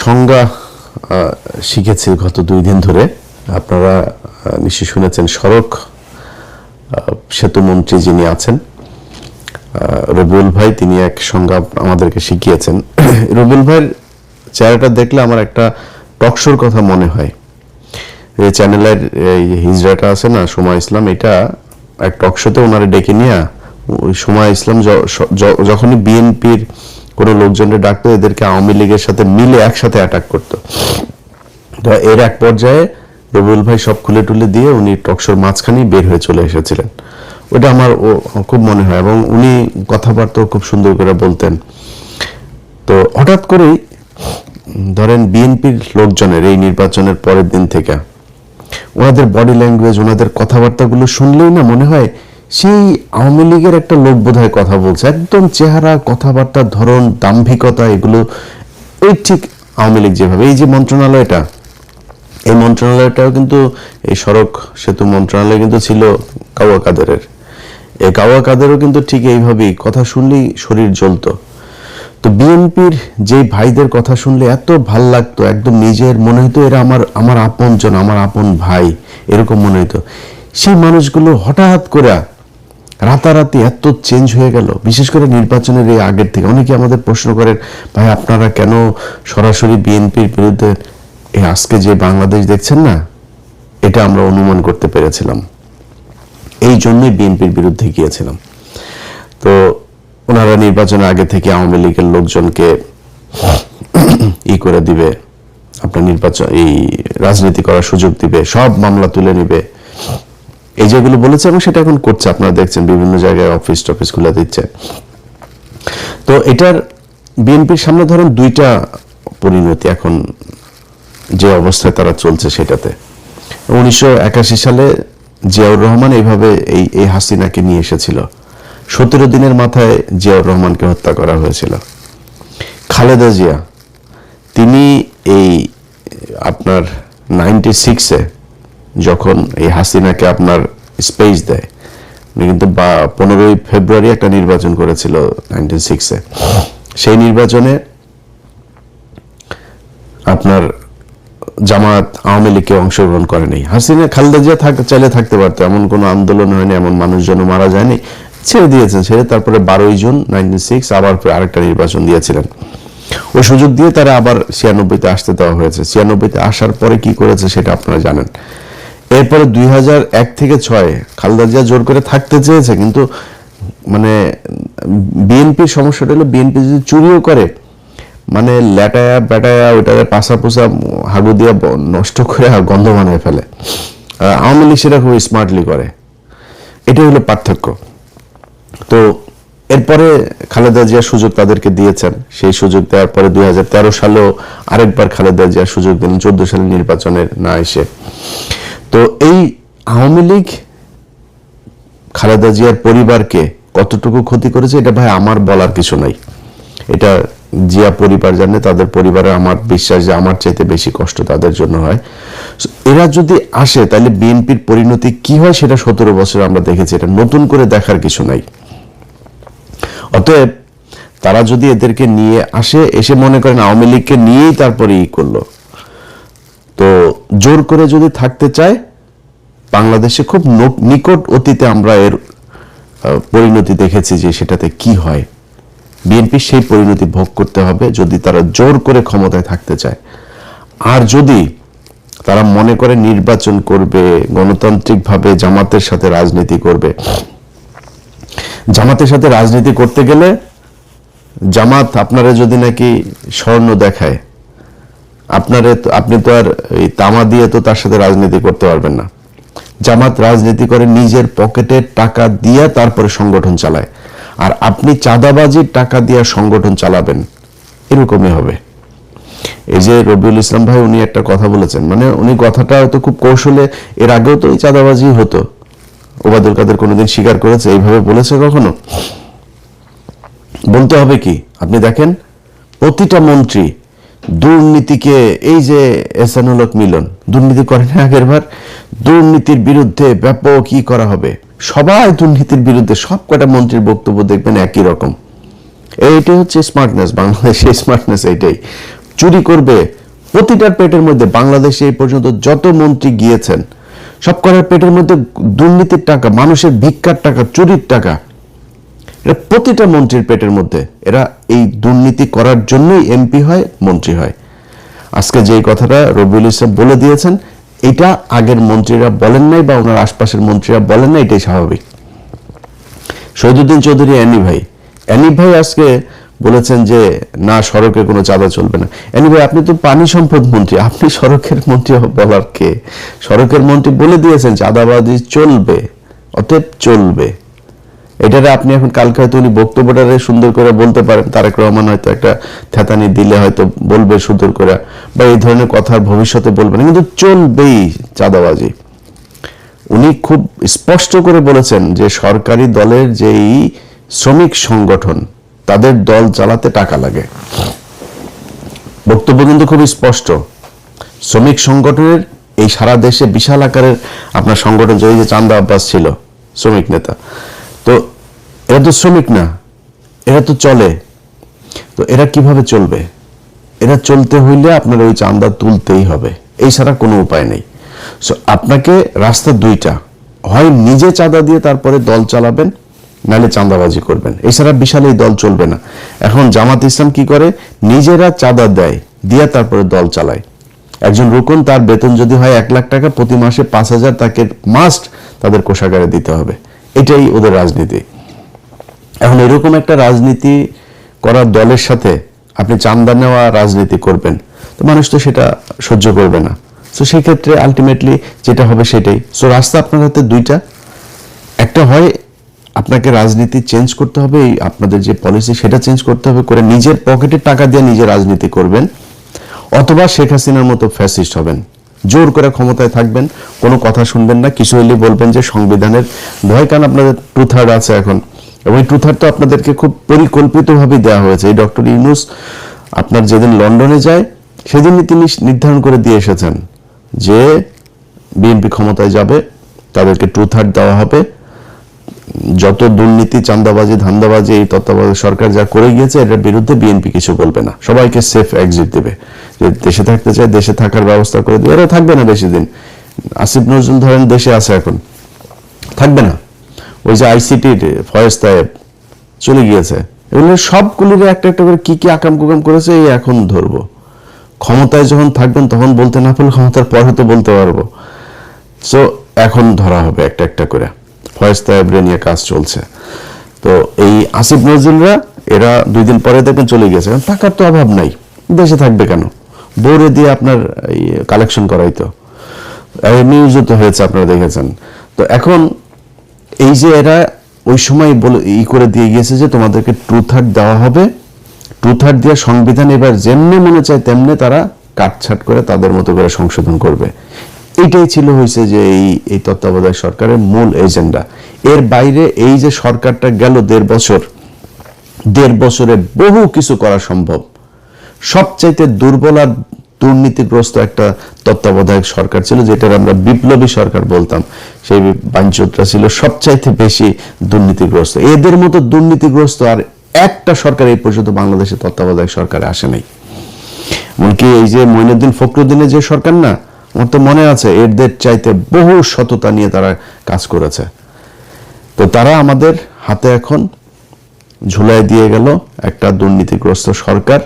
সংজ্ঞা শিখেছি গত 2 দিন ধরে। আপনারা নিশ্চয়ই শুনেছেন সড়ক সেতু মন্ত্রী যিনি আছেন রবিউল ভাই, তিনি এক সংজ্ঞা আমাদেরকে শিখিয়েছেন। রবিউল ভাইয়ের চেহারাটা দেখলে আমার একটা টকশোর কথা মনে হয়। এই চ্যানেলের এই হিজড়াটা আছে না, সময় ইসলাম, এটা এক টকশোতে ওনারা ডেকে নিয়ে সময় ইসলাম যখনই বিএনপির কোনো লোকজনকে ডাকতো, এদেরকে আওয়ামী লীগের সাথে মিলে একসাথে অ্যাটাক করতো। তো এর এক পর্যায়ে রবিউল ভাই সব খুলে টুলে দিয়ে উনি টকশোর মাঝখানেই বের হয়ে চলে এসেছিলেন। ওটা আমার খুব মনে হয়, এবং উনি কথাবার্তাও খুব সুন্দর করে বলতেন। তো হঠাৎ করেই ধরেন বিএনপির লোকজনের এই নির্বাচনের পরের দিন থেকে ওনাদের বডি ল্যাঙ্গুয়েজ, ওনাদের কথাবার্তাগুলো শুনলেই না মনে হয় সেই আওয়ামী লীগের একটা লোক বোধহয় কথা বলছে। একদম চেহারা, কথাবার্তার ধরন, দাম্ভিকতা, এগুলো এই ঠিক আওয়ামী লীগ যেভাবে। এই যে মন্ত্রণালয়টা, এই মন্ত্রণালয়টাও কিন্তু, এই সড়ক সেতু মন্ত্রণালয় কিন্তু ছিল কাওয়া কাদেরের। এই কাওয়া কাদেরও কিন্তু ঠিক এইভাবেই কথা শুনলেই শরীর জ্বলতো। তো বিএনপির যে ভাইদের কথা শুনলে এত ভাল লাগতো, একদম নিজের মনে হতো এরা আমার আপনজন, আমার আপন ভাই, এরকম মনে হতো। সেই মানুষগুলো হঠাৎ করে রাতারাতি এত চেঞ্জ হয়ে গেল, বিশেষ করে নির্বাচনের এই আগের থেকে। অনেকে আমাদের প্রশ্ন করেন, ভাই আপনারা কেন সরাসরি বিএনপির বিরুদ্ধে? এই আজকে যে বাংলাদেশ দেখছেন না, এটা আমরা অনুমান করতে পেরেছিলাম, এই জন্যই বিএনপির বিরুদ্ধে গিয়েছিলাম। তো ওনারা নির্বাচনের আগে থেকে আওয়ামী লীগের লোকজনকে করে দিবে, আপনার নির্বাচন এই রাজনীতি করার সুযোগ দিবে, সব মামলা তুলে নিবে, এই যেগুলো বলেছে, এবং সেটা এখন করছে। আপনারা দেখছেন বিভিন্ন জায়গায় অফিস টফিস খুলে দিচ্ছে। তো এটার বিএনপির সামনে ধরেন 2টা পরিণতি এখন যে অবস্থায় তারা চলছে সেটাতে। 1981 সালে জিয়াউর রহমান এইভাবে এই হাসিনাকে নিয়ে এসেছিল। 17 দিনের মাথায় জিয়াউর রহমানকে হত্যা করা হয়েছিল। খালেদা জিয়া, তিনি এই আপনার 96-এ যখন এই হাসিনাকে আপনার স্পেস দেয়, উনি কিন্তু 15ই ফেব্রুয়ারি একটা নির্বাচন করেছিল 96-এ। সেই নির্বাচনে আপনার জামাত আওয়ামী লীগকে অংশগ্রহণ করেনি। হাসিনা, খালেদা জিয়া চাইলে থাকতে পারতো, এমন কোনো আন্দোলন হয়নি, এমন মানুষজন মারা যায়নি, ছেড়ে দিয়েছেন। ছেড়ে তারপরে 12ই জুন 96 আবার আরেকটা নির্বাচন দিয়েছিলেন। ওই সুযোগ দিয়ে তারা আবার 96-তে আসতে দেওয়া হয়েছে। 96-তে আসার পরে কি করেছে সেটা আপনারা জানেন। এরপরে 2001 থেকে 6 খালেদা জিয়া জোর করে থাকতে চেয়েছে, কিন্তু মানে বিএনপির সমস্যাটা হলো, বিএনপি যদি চুরিও করে, মানে ল্যাটায়া ব্যাটায়া ওইটাকে পাশা পোষা হাগু দিয়া নষ্ট করে গন্ধ বানায় ফেলে। আওয়ামী লীগ সেটা খুব স্মার্টলি করে। এটাই হলো পার্থক্য। তো এরপরে খালেদা জিয়া সুযোগ তাদেরকে দিয়েছেন। সেই সুযোগ দেওয়ার পরে 2013 সালেও আরেকবার খালেদা জিয়া সুযোগ দিলেন, 14 সালের নির্বাচনের না এসে। তো এই আওয়ামী লীগ খালেদা জিয়ার পরিবারকে কতটুকু ক্ষতি করেছে, এটা ভাই আমার বলার কিছু নাই। এটা জিয়া পরিবার জানে, তাদের পরিবারে আমার বিশ্বাস যে আমার চাইতে বেশি কষ্ট তাদের জন্য হয়। এরা যদি আসে তাহলে বিএনপির পরিণতি কি হয় সেটা 17 বছর আমরা দেখেছি, এটা নতুন করে দেখার কিছু নাই। অতএব তারা যদি এদেরকে নিয়ে আসে, এসে মনে করেন আওয়ামী লীগকে নিয়েই তারপরে করলো, তো জোর করে যদি থাকতে চায়, বাংলাদেশে খুব নিকট অতীতে আমরা এর পরিণতি দেখেছি যে সেটাতে কি হয়। বিএনপি সেই পরিণতি ভোগ করতে হবে যদি তারা জোর করে ক্ষমতায় থাকতে চায়। আর যদি তারা মনে করে নির্বাচন করবে, গণতান্ত্রিকভাবে জামাতের সাথে রাজনীতি করবে, জামাতের সাথে রাজনীতি করতে গেলে জামাত আপনারা যদি নাকি স্বর্ণ দেখায়, আপনি তো আর এই তামা দিয়ে তো তার সাথে রাজনীতি করতে পারবেন না। জামাত রাজনীতি করে নিজের পকেটের টাকা দিয়ে তারপরে সংগঠন চালায়, আর আপনি চাঁদাবাজির টাকা দিয়ে সংগঠন চালাবেন, এরকমই হবে। এই যে রবিউল ইসলাম ভাই, উনি একটা কথা বলেছেন, মানে উনি কথাটা হয়তো খুব কৌশলে, এর আগেও তো এই চাঁদাবাজি হতো, ওবায়দুল কাদের কোনোদিন স্বীকার করেছে এইভাবে বলেছে কখনো? বলতে হবে কি, আপনি দেখেন প্রতিটা মন্ত্রী দুর্নীতিকে, এই যে এহসানুল হক মিলন দুর্নীতি করেন আগের বার, দুর্নীতির বিরুদ্ধে ব্যাপক কি করা হবে, সবাই দুর্নীতির বিরুদ্ধে, সব কটা মন্ত্রীর বক্তব্য দেখবেন একই রকম। এইটাই হচ্ছে স্মার্টনেস, বাংলাদেশের স্মার্টনেস এইটাই। চুরি করবে। প্রতিটার পেটের মধ্যে বাংলাদেশে এই পর্যন্ত যত মন্ত্রী গিয়েছেন সব করার পেটের মধ্যে দুর্নীতির টাকা, মানুষের ভিক্ষার টাকা, চুরির টাকা, এটা প্রতিটা মন্ত্রীর পেটের মধ্যে। এরা এই দুর্নীতি করার জন্যই এমপি হয়, মন্ত্রী হয়। আজকে যে কথাটা রবিউল ইসলাম বলে দিয়েছেন, এটা আগের মন্ত্রীরা বলেন নাই বা ওনার আশপাশের মন্ত্রীরা বলেন না, এটাই স্বাভাবিক। শহীদুদ্দিন চৌধুরী অ্যানি ভাই আজকে বলেছেন যে না, সড়কে কোনো চাঁদা চলবে না। অ্যানি ভাই, আপনি তো পানি সম্পদ মন্ত্রী, আপনি সড়কের মন্ত্রী বলার কে? সড়কের মন্ত্রী বলে দিয়েছেন চাঁদাবাজি চলবে, অতএব চলবে। এটারে আপনি এখন কালকে হয়তো উনি বক্তব্যটারে সুন্দর করে বলতে পারেন, তারেক রহমান হয়তো একটা থেতানি দিলে হয়তো বলবে সুন্দর করে, বা এই ধরনের কথা ভবিষ্যতে বলবেন, কিন্তু চলবেই চাঁদাবাজি। উনি খুব স্পষ্ট করে বলেছেন যে সরকারি দলের যেই শ্রমিক সংগঠন, তাদের দল চালাতে টাকা লাগে। বক্তব্য কিন্তু খুব স্পষ্ট। শ্রমিক সংগঠনের এই সারা দেশে বিশাল আকারের আপনার সংগঠন, যে চান্দা আব্বাস ছিল শ্রমিক নেতা, তো এরা তো শ্রমিক না, এরা তো চলে। তো এরা কিভাবে চলবে? এরা চলতে হইলে আপনার ওই চান্দা তুলতেই হবে, এই ছাড়া কোনো উপায় নেই। সো আপনাকে রাস্তা দুইটা, হয় নিজে চাঁদা দিয়ে তারপরে দল চালাবেন, নাহলে চাঁদাবাজি করবেন, এছাড়া বিশাল এই দল চলবে না। এখন জামাত ইসলাম কি করে, নিজেরা চাঁদা দেয়, দিয়ে তারপরে দল চালায়। একজন রুকন, তার বেতন যদি হয় 1 লাখ টাকা, প্রতি মাসে 5,000 তাকে মাস্ট তাদের কোষাগারে দিতে হবে। এটাই ওদের রাজনীতি। এখন এরকম একটা রাজনীতি করার দলের সাথে আপনি চাঁদা নেওয়া রাজনীতি করবেন, তো মানুষ তো সেটা সহ্য করবে না। সো সেই ক্ষেত্রে আলটিমেটলি যেটা হবে সেটাই। সো রাস্তা আপনার হাতে দুইটা, একটা হয় আপনাকে রাজনীতি চেঞ্জ করতে হবে, এই আপনাদের যে পলিসি সেটা চেঞ্জ করতে হবে, করে নিজের পকেটের টাকা দিয়ে নিজে রাজনীতি করবেন, অথবা শেখ হাসিনার মতো ফ্যাসিস্ট হবেন, জোর করে ক্ষমতায় থাকবেন, কোনো কথা শুনবেন না, কিছু হইলে বলবেন যে সংবিধানের ভয়। কারণ আপনাদের ট্রুথার আছে এখন, এবং ট্রুথার তো আপনাদেরকে খুব পরিকল্পিতভাবে দেওয়া হয়েছে। এই ডক্টর ইউনূস আপনার যেদিন লন্ডনে যায় সেদিনই তিনি নির্ধারণ করে দিয়ে এসেছেন যে বিএনপি ক্ষমতায় যাবে, তাদেরকে ট্রুথার দেওয়া হবে, যত দুর্নীতি, চাঁদাবাজি, ধান্দাবাজি এই তত্ত্বাবধায়ক সরকার যা করে গিয়েছে এটার বিরুদ্ধে বিএনপি কিছু বলবে না, সবাইকে সেফ এক্সিট দেবে। যে দেশে থাকতে চায় দেশে থাকার ব্যবস্থা করে দেবে। এরা থাকবে না বেশি দিন। আসিফ নজরুল ধরেন দেশে আছে, এখন থাকবে না। ওই যে আইসিটির ফয়েজ তায়েব চলে গিয়েছে, এগুলো সবগুলির একটা একটা করে কি কি আকাম কুকাম করেছে এই এখন ধরবো। ক্ষমতায় যখন থাকবেন তখন বলতে না পারলে ক্ষমতার পর হয়তো বলতে পারবো। সো এখন ধরা হবে একটা একটা করে। ফয়েজ তায়েবরে নিয়ে কাজ চলছে। তো এই আসিফ নজরুলরা এরা 2 দিন পরে দেখবেন চলে গেছে, টাকার তো অভাব নাই, দেশে থাকবে কেন? বোরে দিয়ে আপনার কালেকশন করাইতো, নিউজও তো হয়েছে, আপনারা দেখেছেন। তো এখন এই যে এরা ওই সময় বলে করে দিয়ে গিয়েছে যে তোমাদেরকে ট্রুথার দেওয়া হবে, ট্রুথার দিয়ে সংবিধান এবার যেমনি মনে চায় তেমনি তারা কাটছাট করে তাদের মতো করে সংশোধন করবে। এইটাই ছিল হয়েছে যে এই তত্ত্বাবধায়ক সরকারের মূল এজেন্ডা। এর বাইরে এই যে সরকারটা গেল 1.5 বছর, 1.5 বছরে বহু কিছু করা সম্ভব। সবচাইতে দুর্বল আর দুর্নীতিগ্রস্ত একটা তত্ত্বাবধায়ক সরকার ছিল, যেটার আমরা বিপ্লবী সরকার বলতাম। সেই বাঞ্চোতরা ছিল সবচাইতে বেশি দুর্নীতিগ্রস্ত। এদের মতো দুর্নীতিগ্রস্ত আর একটা সরকার এই পর্যন্ত বাংলাদেশের তত্ত্বাবধায়ক সরকারে আসে নাই। এমনকি এই যে মঈনুদ্দিন ফখরুদ্দিনের যে সরকার না, আমার তো মনে আছে এদের চাইতে বহু সততা নিয়ে তারা কাজ করেছে। তো তারা আমাদের হাতে এখন ঝুলাই দিয়ে গেল একটা দুর্নীতিগ্রস্ত সরকার।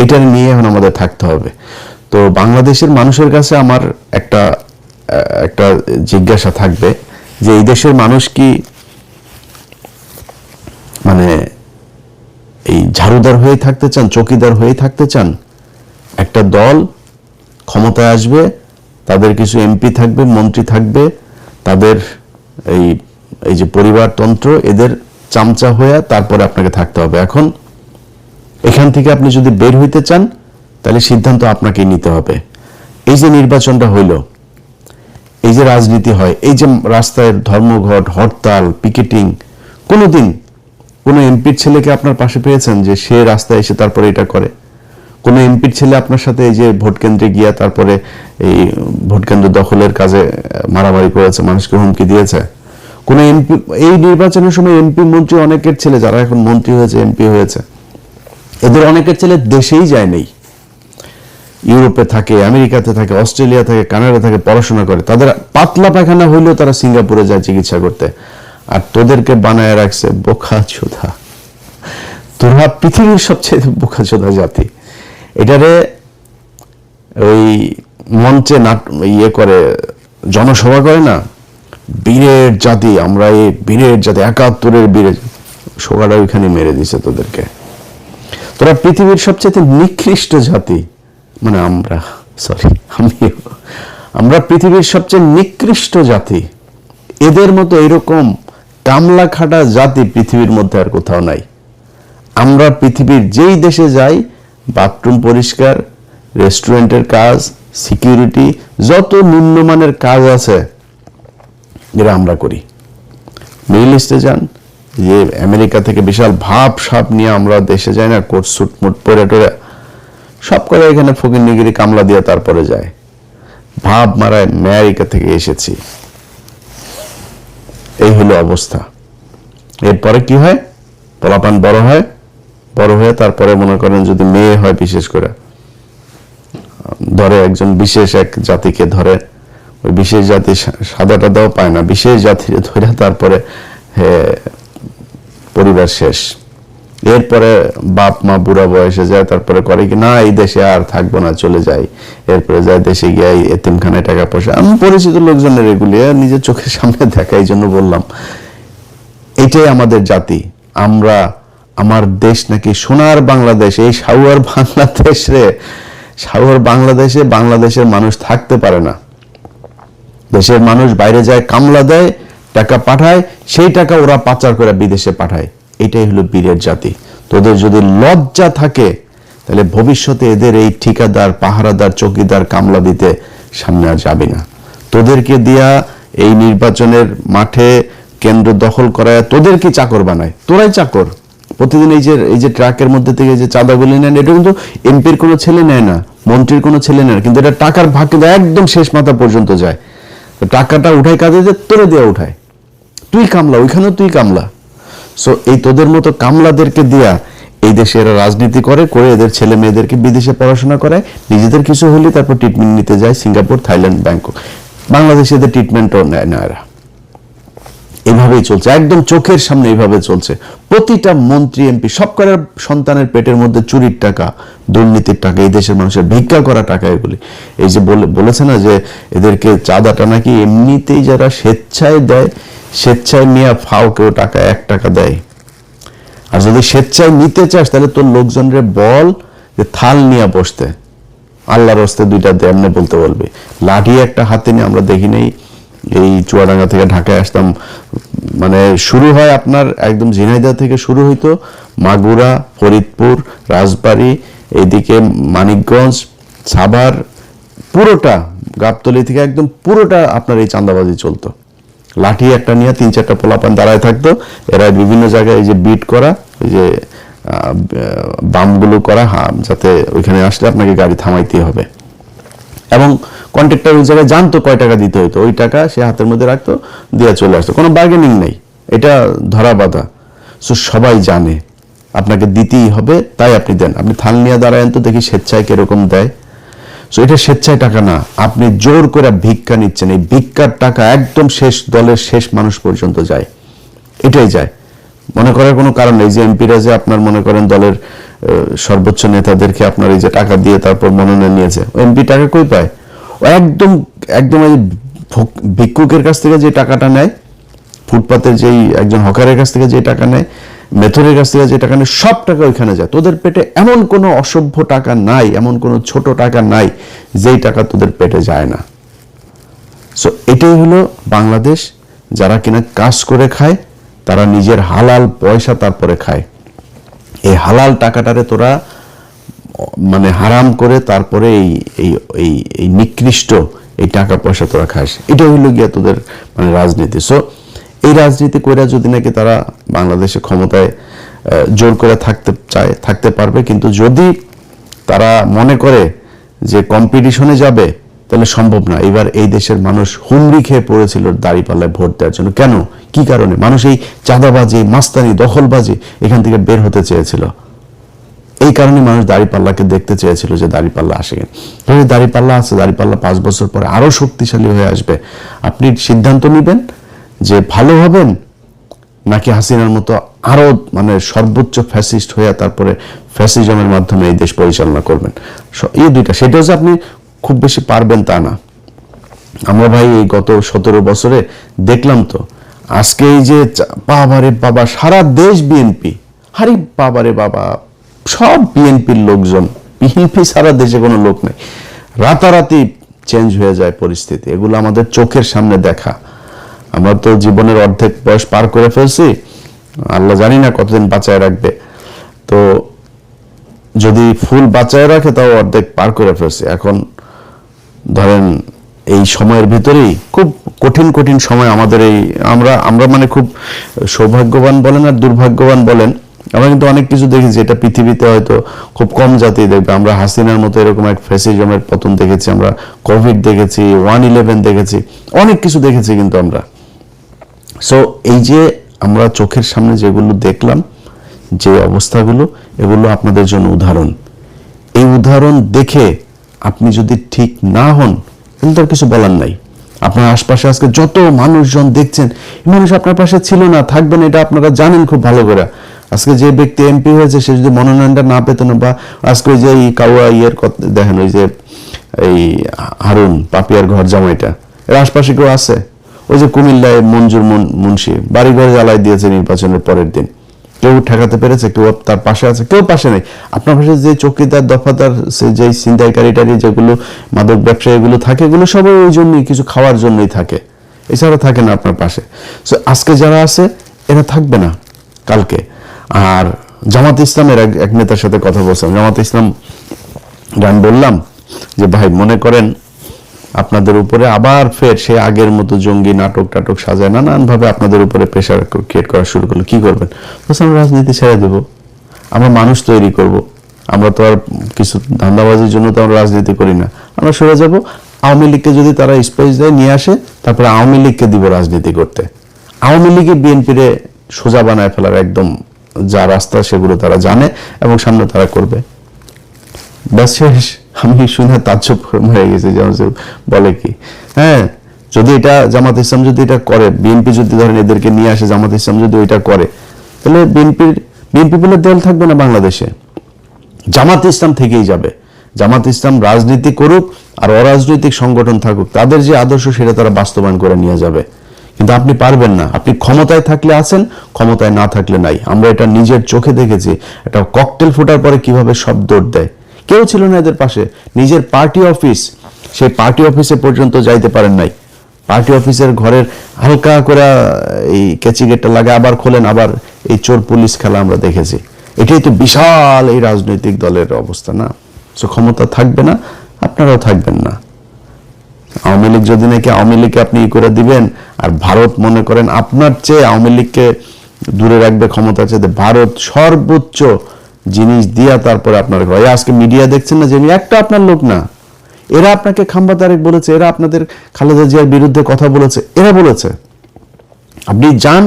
এটা নিয়ে এখন আমাদের থাকতে হবে। তো বাংলাদেশের মানুষের কাছে আমার একটা জিজ্ঞাসা থাকবে যে এই দেশের মানুষ কি মানে এই ঝাড়ুদার হয়ে থাকতে চান, চৌকিদার হয়ে থাকতে চান? একটা দল ক্ষমতায় আসবে, তাদের কিছু এমপি থাকবে, মন্ত্রী থাকবে, তাদের এই যে পরিবারতন্ত্র, এদের চামচা হয়ে তারপরে আপনাকে থাকতে হবে। এখন এখান থেকে আপনি যদি বের হইতে চান তাহলে সিদ্ধান্ত আপনাকেই নিতে হবে। এই যে নির্বাচনটা হইল, এই যে রাজনীতি হয়, এই যে রাস্তায় ধর্মঘট, হরতাল, পিকেটিং, কোনোদিন কোনো এমপির ছেলেকে আপনার পাশে পেয়েছেন যে সে রাস্তায় এসে তারপরে এটা করে? কোনো এমপির ছেলে আপনার সাথে এই যে ভোট কেন্দ্রে গিয়া তারপরে এই ভোট কেন্দ্র দখলের কাজে মারামারি করেছে, মানুষকে হুমকি দিয়েছে? কোনো এমপি এই নির্বাচনের সময় এমপি মন্ত্রী অনেকের ছেলে যারা এখন মন্ত্রী হয়েছে, এমপি হয়েছে, এদের অনেকের ছেলে দেশেই যায় নাই, ইউরোপে থাকে, আমেরিকাতে থাকে, অস্ট্রেলিয়া থাকে, কানাডা থাকে, পড়াশোনা করে, তাদের পাতলা পায়খানা হইলেও তারা সিঙ্গাপুরে যায় চিকিৎসা করতে। আর তোদেরকে বানায় রাখছে বোকাচোদা। তোরা পৃথিবীর সবচেয়ে বোকাচোদা জাতি। এটারে ওই মঞ্চে ইয়ে করে, জনসভা করে না, বীরের জাতি, আমরা এই বীরের জাতি, 71-এর বীরের, সোগাটা ওইখানে মেরে দিছে তোদেরকে। তোরা পৃথিবীর সবচেয়ে নিকৃষ্ট জাতি, মানে আমরা পৃথিবীর সবচেয়ে নিকৃষ্ট জাতি। এদের মতো এরকম কামলা খাটা জাতি পৃথিবীর মধ্যে আর কোথাও নাই। আমরা পৃথিবীর যেই দেশে যাই, বাথরুম পরিষ্কার, রেস্টুরেন্টের কাজ, সিকিউরিটি, যত নিম্নমানের কাজ আছে এরা আমরা করি। মিডল ইস্টে যান, যে আমেরিকা থেকে বিশাল ভাব সাপ নিয়ে আমরা দেশে যাই না, কোট সুট মুট পরে টরে সব করে এখানে ফকিরনিগিরি কামলা দিয়ে তারপরে যায়, ভাব মারায় আমেরিকা থেকে এসেছি। এই হলো অবস্থা। এরপরে কি হয়, পোলাপান বড় হয়, বড় হয়ে তারপরে মনে করেন যদি মেয়ে হয়, বিশেষ করে ধরে একজন বিশেষ এক জাতিকে ধরে, ওই বিশেষ জাতি সাদাটা দাও পায় না, বিশেষ জাতির ধরে তারপরে পরিবার শেষ। এরপরে বাপ মা বুড়া বয়সে যায়, তারপরে করে কি না এই দেশে আর থাকবো না, চলে যাই। এরপরে যায় দেশে গিয়ে এতিমখানায় টাকা পয়সা। আমি পরিচিত লোকজনের এগুলি নিজের চোখের সামনে দেখা, এই জন্য বললাম এটাই আমাদের জাতি। আমরা, আমার দেশ নাকি সোনার বাংলাদেশ, এই সাউয়ার বাংলাদেশ রে, সাউয়ার বাংলাদেশে বাংলাদেশের মানুষ থাকতে পারে না। দেশের মানুষ বাইরে যায়, কামলা দেয়, টাকা পাঠায়, সেই টাকা ওরা পাচার করে বিদেশে পাঠায়। এটাই হলো বীরের জাতি। তোদের যদি লজ্জা থাকে তাহলে ভবিষ্যতে এদের এই ঠিকাদার, পাহারাদার, চৌকিদার কামলা দিতে সামনে আর যাবে না। তোদেরকে দিয়া এই নির্বাচনের মাঠে কেন্দ্র দখল করায় তোদেরকে চাকর বানায়, তোরাই চাকর। প্রতিদিন এই যে ট্রাকের মধ্যে থেকে যে চাঁদাগুলি নেন, এটা কিন্তু এমপির কোনো ছেলে নেয় না, মন্ত্রীর কোনো ছেলে নেয় না, কিন্তু এটা টাকার ভাগ একদম শেষ মাথা পর্যন্ত যায়। টাকাটা উঠায় কাজে যে তোরে দেওয়া উঠায়, তুই কামলা, ওইখানেও তুই কামলা। সো এই তোদের মতো কামলাদেরকে দিয়া এই দেশে এরা রাজনীতি করে, এদের ছেলে মেয়েদেরকে বিদেশে পড়াশোনা করায়, নিজেদের কিছু হলে তারপর ট্রিটমেন্ট নিতে যায় সিঙ্গাপুর, থাইল্যান্ড, ব্যাংকক। বাংলাদেশে এদের ট্রিটমেন্টও নেয় না এরা। এইভাবেই চলছে, একদম চোখের সামনে এইভাবে চলছে। প্রতিটা মন্ত্রী, এমপি, সব করার সন্তানের পেটের মধ্যে চুরির টাকা, দুর্নীতির টাকা, এই দেশের মানুষের ভিক্ষা করা টাকা এগুলি। এই যে বলেছে না যে এদেরকে চাঁদাটা নাকি এমনিতেই যারা স্বেচ্ছায় দেয়, স্বেচ্ছায় নিয়ে ফাও কেউ টাকা 1 টাকা দেয়। আর যদি স্বেচ্ছায় নিতে চাস তাহলে তোর লোকজনরে বল যে থাল নিয়ে বসতে, আল্লাহর হস্তে 2টা দে, এমনি বলতে বলবে। লাঠি একটা হাতে নিয়ে, আমরা দেখি নেই এই চুয়াডাঙ্গা থেকে ঢাকায় আসতাম, মানে শুরু হয় আপনার একদম ঝিনাইদহ থেকে শুরু হইতো, মাগুরা, ফরিদপুর, রাজবাড়ী, এইদিকে মানিকগঞ্জ, সাভার, পুরোটা গাবতলী থেকে একদম পুরোটা আপনার এই চাঁদাবাজি চলতো। লাঠি একটা নিয়ে 3-4টা পোলাপান দাঁড়ায় থাকতো, এরা বিভিন্ন জায়গায় এই যে বিট করা, এই যে বামগুলো করা, যাতে ওইখানে আসলে আপনাকে গাড়ি থামাইতে হবে। এবং কন্ট্রাক্টর ওই জায়গায় জানতো কয় টাকা দিতে হইতো, ওই টাকা সে হাতের মধ্যে রাখতো, দিয়ে চলে আসতো, কোনো বার্গেনিং নেই, এটা ধরা বাঁধা। সো সবাই জানে আপনাকে দিতেই হবে, তাই আপনি দেন। আপনি থাল নিয়ে দাঁড়ায়েন তো দেখি স্বেচ্ছায় কিরকম দেয়। সো এটা স্বেচ্ছায় টাকা না, আপনি জোর করে ভিক্ষা নিচ্ছেন। এই ভিক্ষার টাকা একদম শেষ দলের শেষ মানুষ পর্যন্ত যায়, এটাই যায়। মনে করার কোনো কারণ নেই যে এমপিরা যে আপনার মনে করেন দলের সর্বোচ্চ নেতাদেরকে আপনার এই যে টাকা দিয়ে তারপর মনোনয়ন নিয়েছে, এমপি টাকা কই পায়? ও একদম একদম এই ভিক্ষুকের কাছ থেকে যে টাকাটা নেয়, ফুটপাতের যেই একজন হকারের কাছ থেকে যে টাকা নেয়, মেথরের কাছ থেকে যে টাকা নেয়, সব টাকা ওইখানে যায়। তোদের পেটে এমন কোনো অসভ্য টাকা নাই, এমন কোনো ছোট টাকা নাই যেই টাকা তোদের পেটে যায় না। সো এটাই হলো বাংলাদেশ। যারা কিনা কাজ করে খায় তারা নিজের হালাল পয়সা তারপরে খায়। এই হালাল টাকাটারে তোরা মানে হারাম করে তারপরে এই নিকৃষ্ট এই টাকা পয়সা তোরা খাস। এটা হইলো গিয়া তোদের মানে রাজনীতি। সো এই রাজনীতি কইরা যদি নাকি তারা বাংলাদেশে ক্ষমতায় জোর করে থাকতে চায়, থাকতে পারবে। কিন্তু যদি তারা মনে করে যে কম্পিটিশনে যাবে, তাহলে সম্ভব না। এবার এই দেশের মানুষ হুমড়ি খেয়ে পড়েছিল দাঁড়িপাল্লায় ভোট দেওয়ার জন্য। কেন, কি কারণে? মানুষ এই চাঁদাবাজি, মাস্তানি, দখলবাজি এখান থেকে বের হতে চেয়েছিল। এই কারণে মানুষ দাঁড়িপাল্লাকে দেখতে চেয়েছিল যে দাঁড়িপাল্লা আসে কিনা। যদি দাঁড়িপাল্লা আছে, দাঁড়িপাল্লা 5 বছর পরে আরো শক্তিশালী হয়ে আসবে, আপনি সিদ্ধান্ত নেবেন যে ভালো হবেন নাকি হাসিনার মতো আরো মানে সর্বোচ্চ ফ্যাসিস্ট হয়ে তারপরে ফ্যাসিজমের মাধ্যমে এই দেশ পরিচালনা করবেন। এই দুইটা, সেটা হচ্ছে আপনি খুব বেশি পারবেন তা না। আমরা ভাই এই গত 17 বছরে দেখলাম তো, আজকে এই যে বাবারে বাবা সারা দেশ বিএনপি, আরে বাবারে বাবা সব বিএনপির লোকজন, বিএনপি সারা দেশে কোনো লোক নেই, রাতারাতি চেঞ্জ হয়ে যায় পরিস্থিতি। এগুলো আমাদের চোখের সামনে দেখা। আমরা তো জীবনের অর্ধেক বয়স পার করে ফেলছি, আল্লাহ জানি না কতদিন বাঁচায় রাখবে। তো যদি ফুল বাঁচায় রাখে তাও অর্ধেক পার করে ফেলছি। এখন ধরেন এই সময়ের ভিতরেই খুব কঠিন কঠিন সময় আমাদের এই আমরা মানে খুব সৌভাগ্যবান বলেন আর দুর্ভাগ্যবান বলেন, আমরা কিন্তু অনেক কিছু দেখেছি, এটা পৃথিবীতে হয়তো খুব কম জাতি দেখবে। আমরা হাসিনার মতো এরকম এক ফ্যাসিজমের পতন দেখেছি, আমরা কোভিড দেখেছি, 1/11 দেখেছি, অনেক কিছু দেখেছি কিন্তু আমরা। সো এই যে আমরা চোখের সামনে যেগুলো দেখলাম, যে অবস্থাগুলো, এগুলো আপনাদের জন্য উদাহরণ। এই উদাহরণ দেখে আপনি যদি ঠিক না হন তাহলে তার কিছু বলার নাই। আপনার আশপাশে আজকে যত মানুষজন দেখছেন, মানুষ আপনার পাশে ছিল না, থাকবেন, এটা আপনারা জানেন খুব ভালো করে। আজকে যে ব্যক্তি এমপি হয়েছে সে যদি মনোনয়নটা না পেত না, বা আজকে ওই যে এই কাউয়া ইয়ের দেখেন, ওই যে এই হারুন পাপিয়ার ঘর জামাইটা, এর আশপাশে কেউ আছে? ওই যে কুমিল্লায় মঞ্জুর মুন্সি বাড়িঘর জ্বালাই দিয়েছে নির্বাচনের পরের দিন, কেউ ঠেকাতে পেরেছে? কেউ তার পাশে আছে? কেউ পাশে নেই। আপনার পাশে যে চৌকিদার দফাদার যে ছিনতাইকারী যেগুলো মাদক ব্যবসায়ী এগুলো থাকে, এগুলো সবাই ওই জন্যই, কিছু খাওয়ার জন্যই থাকে, এছাড়া থাকে না আপনার পাশে। সো আজকে যারা আছে এরা থাকবে না কালকে। আর জামাত ইসলামের এক নেতার সাথে কথা বলছিলাম, জামাত ইসলাম আমি বললাম যে ভাই মনে করেন আপনাদের উপরে আবার ফের সে আগের মতো জঙ্গি নাটক টাটক সাজায় নানানভাবে আপনাদের উপরে প্রেশার ক্রিয়েট করা শুরু করলো, কি করবেন? আমরা রাজনীতি ছেড়ে দেবো, আমরা মানুষ তৈরি করব। আমরা তো আর কিছু ধান্দাবাজির জন্য তো আমরা রাজনীতি করি না, আমরা সরে যাব। আওয়ামী লীগকে যদি তারা স্পেস দেয় নিয়ে আসে, তারপরে আওয়ামী লীগকে দিব রাজনীতি করতে। আওয়ামী লীগে বিএনপির সোজা বানায় ফেলার একদম যা রাস্তা সেগুলো তারা জানে এবং সামনে তারা করবে। ব্যাস শেষ। আমি শুনে তাজ্জব হয়ে গেছি, যেমন বলে কি, হ্যাঁ যদি এটা জামাত ইসলাম যদি এটা করে, বিএনপি যদি ধরেন এদেরকে নিয়ে আসে, জামাত ইসলাম যদি ওইটা করে, তাহলে বিএনপি বলে দল থাকবে না বাংলাদেশে, জামাত ইসলাম থেকেই যাবে। জামাত ইসলাম রাজনীতি করুক আর অরাজনৈতিক সংগঠন থাকুক, তাদের যে আদর্শ সেটা তারা বাস্তবায়ন করে নিয়ে যাবে। কিন্তু আপনি পারবেন না। আপনি ক্ষমতায় থাকলে আছেন, ক্ষমতায় না থাকলে নাই। আমরা এটা নিজের চোখে দেখেছি, একটা ককটেল ফোটার পরে কিভাবে সব দৌড় দেয়। কেউ ছিল না এদের পাশে। নিজের পার্টি অফিস, সেই পার্টি অফিসে পর্যন্ত যাইতে পারেন নাই। পার্টি অফিসের ঘরের হালকা করে এই কেচি গেটটা লাগে, আবার খোলেন, আবার এই চোর পুলিশ খেলা আমরা দেখেছি। এটাই তো বিশাল এই রাজনৈতিক দলের অবস্থা না? সো ক্ষমতা থাকবে না, আপনারাও থাকবেন না। আওয়ামী লীগ যদি নাকি আওয়ামী লীগকে আপনি ই করে দিবেন, আর ভারত মনে করেন আপনার চেয়ে আওয়ামী লীগকে দূরে রাখবে ক্ষমতা চেয়ে, ভারত সর্বোচ্চ জিনিস দিয়া তারপরে আপনার আজকে মিডিয়া দেখছেন না যে একটা আপনার লোক না, এরা আপনাকে খাম্বা তারেক বলেছে, এরা আপনাদের খালেদা জিয়ার বিরুদ্ধে কথা বলেছে, এরা বলেছে। আপনি যান,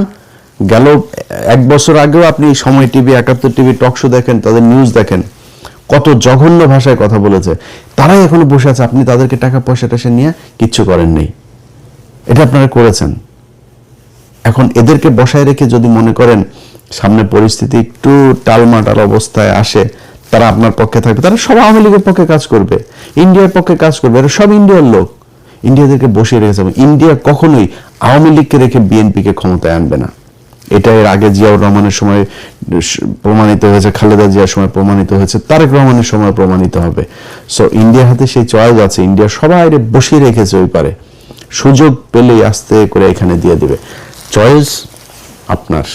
গেল 1 বছর আগেও আপনি সময় টিভি, 71 টিভি টক শো দেখেন, তাদের নিউজ দেখেন, কত জঘন্য ভাষায় কথা বলেছে। তারাই এখনো বসে আছে, আপনি তাদেরকে টাকা পয়সা টয়সা নিয়ে কিচ্ছু করেন নেই। এটা আপনারা করেছেন। এখন এদেরকে বসায় রেখে যদি মনে করেন সামনে পরিস্থিতি একটু টালমাটাল অবস্থায় আসে, তারা আপনার পক্ষে থাকবে, তারা সব আওয়ামী লীগের পক্ষে কাজ করবে, ইন্ডিয়ার পক্ষে কাজ করবে, এরা সব ইন্ডিয়ার লোক। ইন্ডিয়াদেরকে বসিয়ে রেখেছে। ইন্ডিয়া কখনোই আওয়ামী লীগকে রেখে বিএনপিকে ক্ষমতায় আনবে না। এটা এর আগে জিয়াউর রহমানের সময় প্রমাণিত হয়েছে, খালেদা জিয়ার সময় প্রমাণিত হয়েছে, তারেক রহমানের সময় প্রমাণিত হবে। সো ইন্ডিয়ার হাতে সেই চয়েস আছে। ইন্ডিয়া সবাই বসিয়ে রেখেছে ওই পারে, সুযোগ পেলেই আস্তে করে এখানে দিয়ে দিবে। চয়েস আপনার,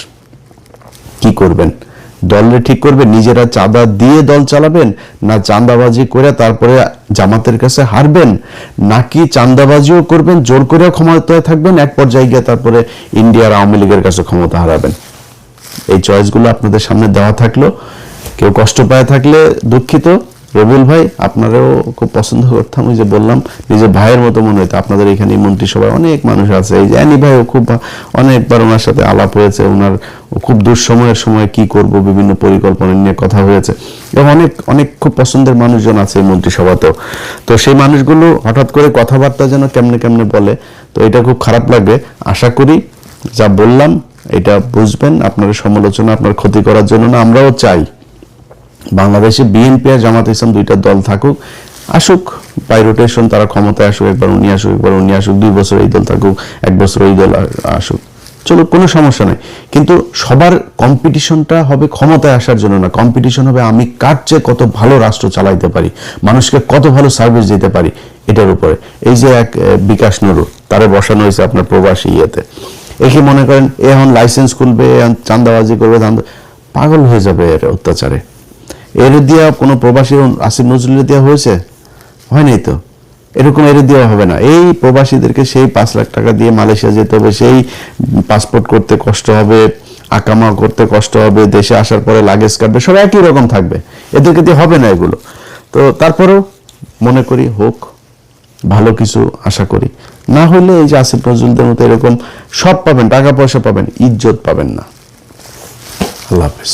কি করবেন? দলরে ঠিক করবেন, নিজেরা চাঁদা দিয়ে দল চালাবেন, না চাঁদাবাজি করে তারপরে জামাতের কাছে হারবেন, নাকি চাঁদাবাজিও করবেন, জোর করেও ক্ষমতায় থাকবেন, এক পর্যায়ে গিয়ে তারপরে ইন্ডিয়ার আওয়ামী লীগের কাছে ক্ষমতা হারাবেন। এই চয়েসগুলো আপনাদের সামনে দেওয়া থাকলো। কেউ কষ্ট পায় থাকলে দুঃখিত, রবিউল ভাই আপনারাও খুব পছন্দ করতাম, ওই যে বললাম নিজের ভাইয়ের মতো মনে হতো। আপনাদের এখানে মন্ত্রিসভায় অনেক মানুষ আছে, এই যে অ্যানি ভাইও খুব অনেকবার ওনার সাথে আলাপ হয়েছে, ওনার খুব দুঃসময়ের সময় কি করব বিভিন্ন পরিকল্পনা নিয়ে কথা হয়েছে, এবং অনেক অনেক খুব পছন্দের মানুষজন আছে এই মন্ত্রিসভাতেও। তো সেই মানুষগুলো হঠাৎ করে কথাবার্তা যেন কেমনে কেমনে বলে, তো এটা খুব খারাপ লাগে। আশা করি যা বললাম এটা বুঝবেন, আপনার সমালোচনা আপনার ক্ষতি করার জন্য না। আমরাও চাই বাংলাদেশে বিএনপি আর জামাত ইসলাম দুইটা দল থাকুক, আসুক বাই রোটেশন, তারা ক্ষমতায় আসুক, একবার উনি আসুক একবার উনি আসুক, 2 বছর এই দল থাকুক, 1 বছর ওই দল আসুক, চলো কোনো সমস্যা নাই। কিন্তু সবার কম্পিটিশনটা হবে ক্ষমতায় আসার জন্য না, কম্পিটিশন হবে আমি কার চেয়ে কত ভালো রাষ্ট্র চালাইতে পারি, মানুষকে কত ভালো সার্ভিস দিতে পারি, এটার উপরে। এই যে এক বিকাশ নুরু, তারে বসানো হয়েছে আপনার প্রবাসী ইয়েতে, একে মনে করেন এখন লাইসেন্স খুলবে, চাঁদাবাজি করবে, পাগল হয়ে যাবে এর অত্যাচারে। এর দেওয়া কোনো প্রবাসী আসিফ নজরুলের দেওয়া হয়েছে? হয় নাই তো। এরকম এর দেওয়া হবে না। এই প্রবাসীদেরকে সেই 5 লাখ টাকা দিয়ে মালয়েশিয়া যেতে হবে, সেই পাসপোর্ট করতে কষ্ট হবে, আকামা করতে কষ্ট হবে, দেশে আসার পরে লাগেজ কাটবে, সব একই রকম থাকবে, এদেরকে দিয়ে হবে না এগুলো। তো তারপরেও মনে করি হোক, ভালো কিছু আশা করি। না হলে এই যে আসিফ নজরুলদের মতো এরকম সব পাবেন, টাকা পয়সা পাবেন, ইজ্জত পাবেন না। আল্লাহ হাফেজ।